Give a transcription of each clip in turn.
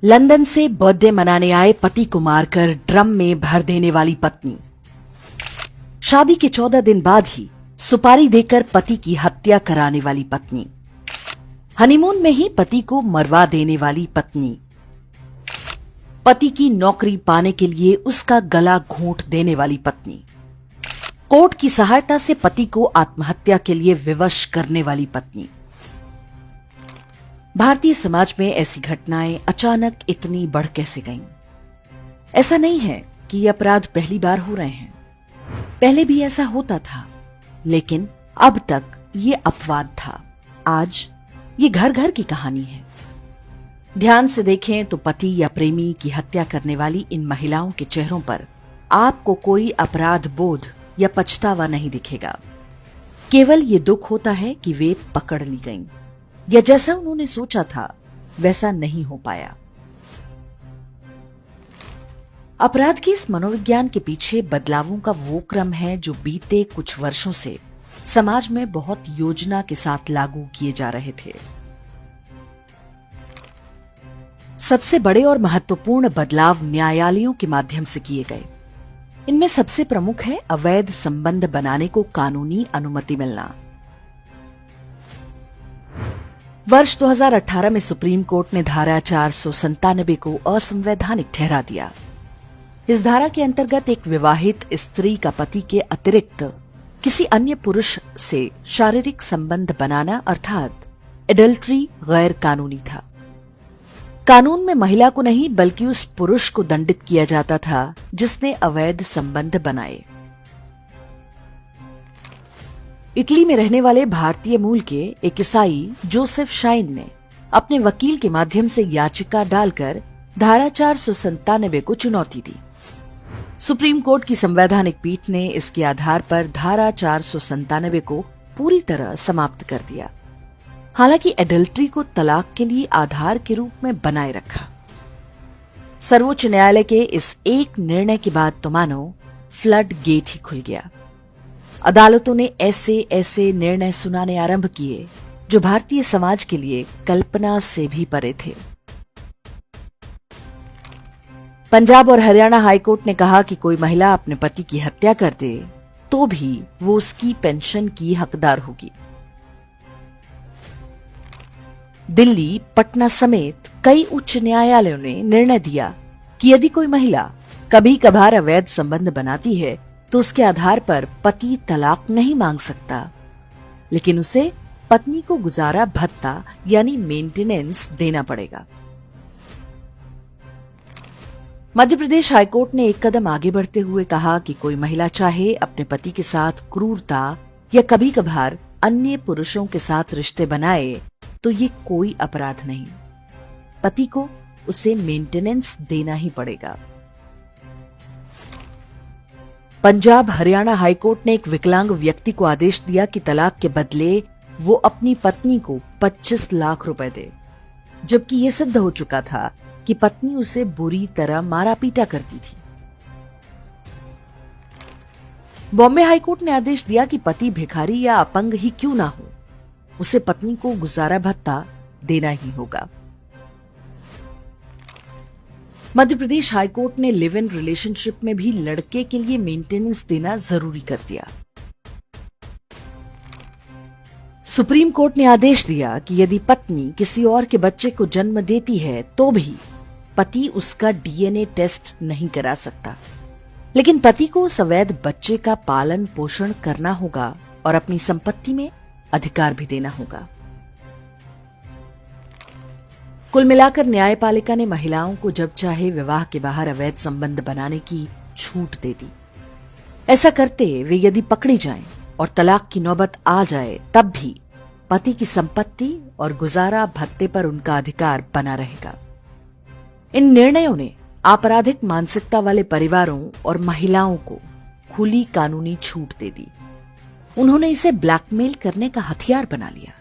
London से birthday मनाने आए पति को मारकर ड्रम में भर देने वाली पत्नी। शादी के 14 दिन बाद ही सुपारी देकर पति की हत्या कराने वाली पत्नी। हनीमून में ही पति को मरवा देने वाली पत्नी। पति की नौकरी पाने के लिए उसका गला घोंट देने वाली पत्नी। कोर्ट की सहायता से पति को आत्महत्या के लिए विवश करने वाली पत्नी। भारतीय समाज में ऐसी घटनाएं अचानक इतनी बढ़ कैसे गईं? ऐसा नहीं है कि ये अपराध पहली बार हो रहे हैं, पहले भी ऐसा होता था, लेकिन अब तक ये अपवाद था। आज ये घर घर की कहानी है। ध्यान से देखें तो पति या प्रेमी की हत्या करने वाली इन महिलाओं के चेहरों पर आपको कोई अपराध बोध या पछतावा नहीं दिखेगा। केवल ये दुख होता है कि वे पकड़ ली गईं, या जैसा उन्होंने सोचा था वैसा नहीं हो पाया। अपराध के इस मनोविज्ञान के पीछे बदलावों का वो क्रम है जो बीते कुछ वर्षों से समाज में बहुत योजना के साथ लागू किए जा रहे थे। सबसे बड़े और महत्वपूर्ण बदलाव न्यायालयों के माध्यम से किए गए। इनमें सबसे प्रमुख है अवैध संबंध बनाने को कानूनी अनुमति मिलना। वर्ष 2018 में सुप्रीम कोर्ट ने धारा 497 को असंवैधानिक ठहरा दिया। इस धारा के अंतर्गत एक विवाहित स्त्री का पति के अतिरिक्त किसी अन्य पुरुष से शारीरिक संबंध बनाना अर्थात एडल्ट्री गैर कानूनी था। कानून में महिला को नहीं बल्कि उस पुरुष को दंडित किया जाता था जिसने अवैध संबंध बनाए। इटली में रहने वाले भारतीय मूल के एक ईसाई जोसेफ शाइन ने अपने वकील के माध्यम से याचिका डालकर धारा 497 को चुनौती दी। सुप्रीम कोर्ट की संवैधानिक पीठ ने इसके आधार पर धारा 497 को पूरी तरह समाप्त कर दिया। हालांकि एडल्ट्री को तलाक के लिए आधार के रूप में बनाए रखा। सर्वोच्च न्यायालय के इस एक निर्णय के बाद तो मानो फ्लड गेट ही खुल गया। अदालतों ने ऐसे निर्णय सुनाने आरंभ किए जो भारतीय समाज के लिए कल्पना से भी परे थे। पंजाब और हरियाणा हाईकोर्ट ने कहा कि कोई महिला अपने पति की हत्या कर दे तो भी वो उसकी पेंशन की हकदार होगी। दिल्ली, पटना समेत कई उच्च न्यायालयों ने निर्णय दिया कि यदि कोई महिला कभी कभार अवैध संबंध बनाती है तो उसके आधार पर पति तलाक नहीं मांग सकता, लेकिन उसे पत्नी को गुजारा भत्ता यानी मेंटेनेंस देना पड़ेगा। मध्य प्रदेश हाईकोर्ट ने एक कदम आगे बढ़ते हुए कहा कि कोई महिला चाहे अपने पति के साथ क्रूरता या कभी कभार अन्य पुरुषों के साथ रिश्ते बनाए तो ये कोई अपराध नहीं, पति को उसे मेंटेनेंस देना ही पड़ेगा। पंजाब हरियाणा हाईकोर्ट ने एक विकलांग व्यक्ति को आदेश दिया कि तलाक के बदले वो अपनी पत्नी को 25 लाख रुपए दे, जबकि ये सिद्ध हो चुका था कि पत्नी उसे बुरी तरह मारा पीटा करती थी। बॉम्बे हाईकोर्ट ने आदेश दिया कि पति भिखारी या अपंग ही क्यों ना हो, उसे पत्नी को गुजारा भत्ता देना ही होगा। मध्य प्रदेश हाईकोर्ट ने लिव इन रिलेशनशिप में भी लड़के के लिए मेंटेनेंस देना जरूरी कर दिया। सुप्रीम कोर्ट ने आदेश दिया कि यदि पत्नी किसी और के बच्चे को जन्म देती है तो भी पति उसका डीएनए टेस्ट नहीं करा सकता, लेकिन पति को उस अवैध बच्चे का पालन पोषण करना होगा और अपनी संपत्ति में अधिकार भी देना होगा। कुल मिलाकर न्यायपालिका ने महिलाओं को जब चाहे विवाह के बाहर अवैध संबंध बनाने की छूट दे दी। ऐसा करते वे यदि पकड़ी जाएं और तलाक की नौबत आ जाए तब भी पति की संपत्ति और गुजारा भत्ते पर उनका अधिकार बना रहेगा। इन निर्णयों ने आपराधिक मानसिकता वाले परिवारों और महिलाओं को खुली कानूनी छूट दे दी। उन्होंने इसे ब्लैकमेल करने का हथियार बना लिया।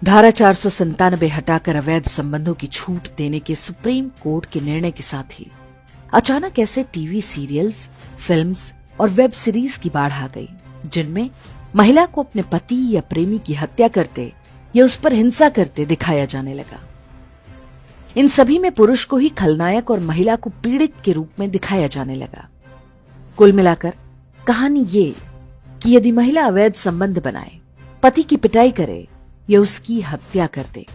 धारा 497 हटाकर अवैध संबंधों की छूट देने के सुप्रीम कोर्ट के निर्णय के साथ ही अचानक ऐसे टीवी सीरियल्स, फिल्म्स और वेब सीरीज की बाढ़ आ गई जिनमें महिला को अपने पति या प्रेमी की हत्या करते या उस पर हिंसा करते दिखाया जाने लगा। इन सभी में पुरुष को ही खलनायक और महिला को पीड़ित के रूप में दिखाया जाने लगा। कुल मिलाकर कहानी ये कि यदि महिला अवैध संबंध बनाए, पति की पिटाई करे या उसकी हत्या कर दे,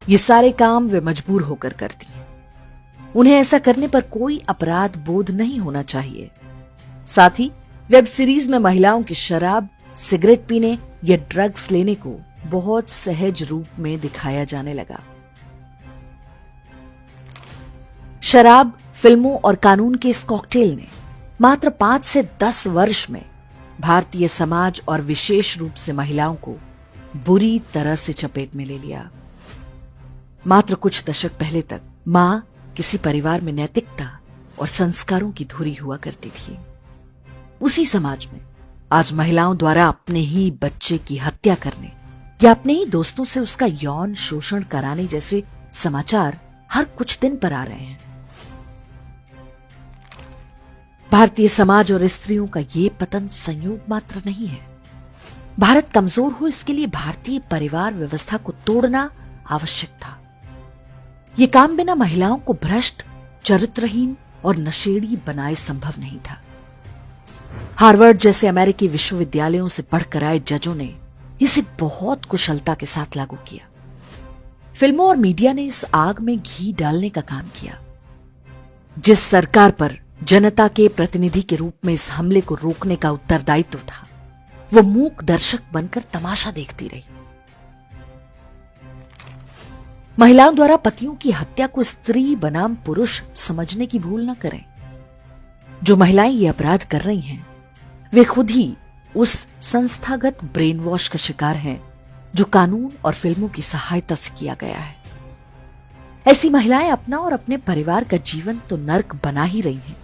ये सारे काम वे मजबूर होकर करती। उन्हें ऐसा करने पर कोई अपराध बोध नहीं होना चाहिए। साथ ही वेब सीरीज में महिलाओं की शराब, सिगरेट पीने या ड्रग्स लेने को बहुत सहज रूप में दिखाया जाने लगा। शराब, फिल्मों और कानून के इस कॉकटेल ने मात्र 5 से 10 वर्ष में भारतीय समाज और विशेष रूप से महिलाओं को बुरी तरह से चपेट में ले लिया। मात्र कुछ दशक पहले तक मां किसी परिवार में नैतिकता और संस्कारों की धुरी हुआ करती थी। उसी समाज में आज महिलाओं द्वारा अपने ही बच्चे की हत्या करने या अपने ही दोस्तों से उसका यौन शोषण कराने जैसे समाचार हर कुछ दिन पर आ रहे हैं। भारतीय समाज और स्त्रियों का ये पतन संयोग मात्र नहीं है। भारत कमजोर हो, इसके लिए भारतीय परिवार व्यवस्था को तोड़ना आवश्यक था। यह काम बिना महिलाओं को भ्रष्ट, चरित्रहीन और नशेड़ी बनाए संभव नहीं था। हार्वर्ड जैसे अमेरिकी विश्वविद्यालयों से पढ़कर आए जजों ने इसे बहुत कुशलता के साथ लागू किया। फिल्मों और मीडिया ने इस आग में घी डालने का काम किया। जिस सरकार पर जनता के प्रतिनिधि के रूप में इस हमले को रोकने का उत्तरदायित्व था, वो मूक दर्शक बनकर तमाशा देखती रही। महिलाओं द्वारा पतियों की हत्या को स्त्री बनाम पुरुष समझने की भूल न करें। जो महिलाएं ये अपराध कर रही हैं, वे खुद ही उस संस्थागत ब्रेन वॉश का शिकार हैं जो कानून और फिल्मों की सहायता से किया गया है। ऐसी महिलाएं अपना और अपने परिवार का जीवन तो नर्क बना ही रही हैं,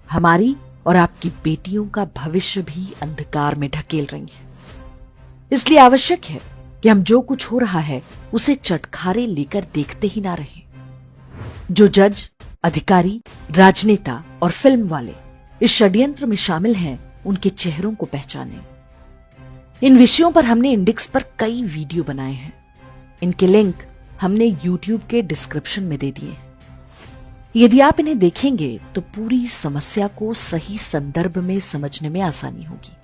हमारी और आपकी बेटियों का भविष्य भी अंधकार में ढकेल रही हैं। इसलिए आवश्यक है कि हम जो कुछ हो रहा है उसे चटखारे लेकर देखते ही ना रहें। जो जज, अधिकारी, राजनेता और फिल्म वाले इस षड्यंत्र में शामिल हैं, उनके चेहरों को पहचानें। इन विषयों पर हमने इंडेक्स पर कई वीडियो बनाए हैं। इनके लिंक हमने YouTube के डिस्क्रिप्शन में दे दिए हैं। यदि आप इन्हें देखेंगे तो पूरी समस्या को सही संदर्भ में समझने में आसानी होगी।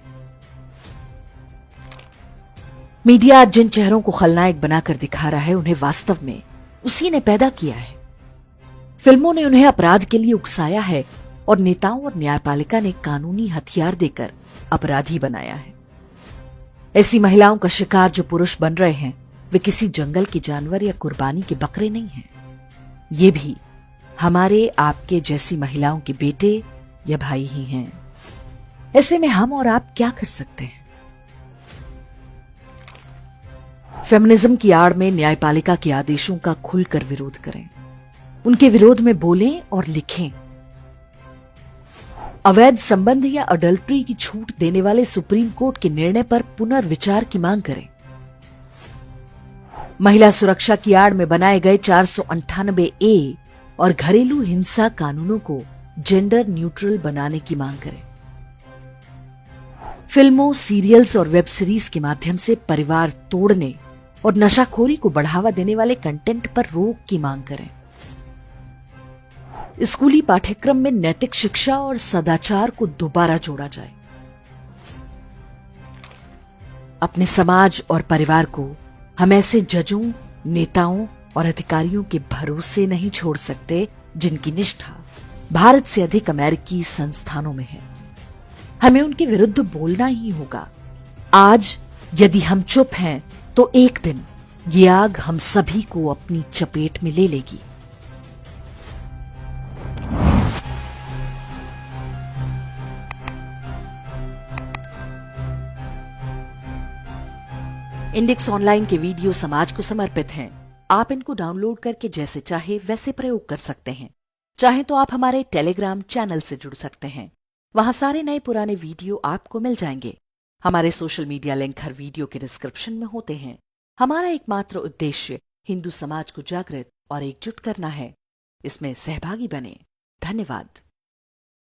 मीडिया आज जिन चेहरों को खलनायक बनाकर दिखा रहा है, उन्हें वास्तव में उसी ने पैदा किया है। फिल्मों ने उन्हें अपराध के लिए उकसाया है और नेताओं और न्यायपालिका ने कानूनी हथियार देकर अपराधी बनाया है। ऐसी महिलाओं का शिकार जो पुरुष बन रहे हैं, वे किसी जंगल के जानवर या कुर्बानी के बकरे नहीं हैं। ये भी हमारे आपके जैसी महिलाओं के बेटे या भाई ही हैं। ऐसे में हम और आप क्या कर सकते हैं? फेमिनिज्म की आड़ में न्यायपालिका के आदेशों का खुलकर विरोध करें, उनके विरोध में बोलें और लिखें। अवैध संबंध या अडल्ट्री की छूट देने वाले सुप्रीम कोर्ट के निर्णय पर पुनर्विचार की मांग करें। महिला सुरक्षा की आड़ में बनाए गए 498A और घरेलू हिंसा कानूनों को जेंडर न्यूट्रल बनाने की मांग करें। फिल्मों, सीरियल्स और वेब सीरीज के माध्यम से परिवार तोड़ने और नशाखोरी को बढ़ावा देने वाले कंटेंट पर रोक की मांग करें। स्कूली पाठ्यक्रम में नैतिक शिक्षा और सदाचार को दोबारा जोड़ा जाए। अपने समाज और परिवार को हम ऐसे जजों, नेताओं और अधिकारियों के भरोसे नहीं छोड़ सकते जिनकी निष्ठा भारत से अधिक अमेरिकी संस्थानों में है। हमें उनके विरुद्ध बोलना ही होगा। आज यदि हम चुप हैं तो एक दिन ये आग हम सभी को अपनी चपेट में ले लेगी। इंडेक्स ऑनलाइन के वीडियो समाज को समर्पित हैं। आप इनको डाउनलोड करके जैसे चाहे वैसे प्रयोग कर सकते हैं। चाहे तो आप हमारे टेलीग्राम चैनल से जुड़ सकते हैं। वहां सारे नए पुराने वीडियो आपको मिल जाएंगे। हमारे सोशल मीडिया लिंक हर वीडियो के डिस्क्रिप्शन में होते हैं। हमारा एकमात्र उद्देश्य हिंदू समाज को जागृत और एकजुट करना है। इसमें सहभागी बने। धन्यवाद।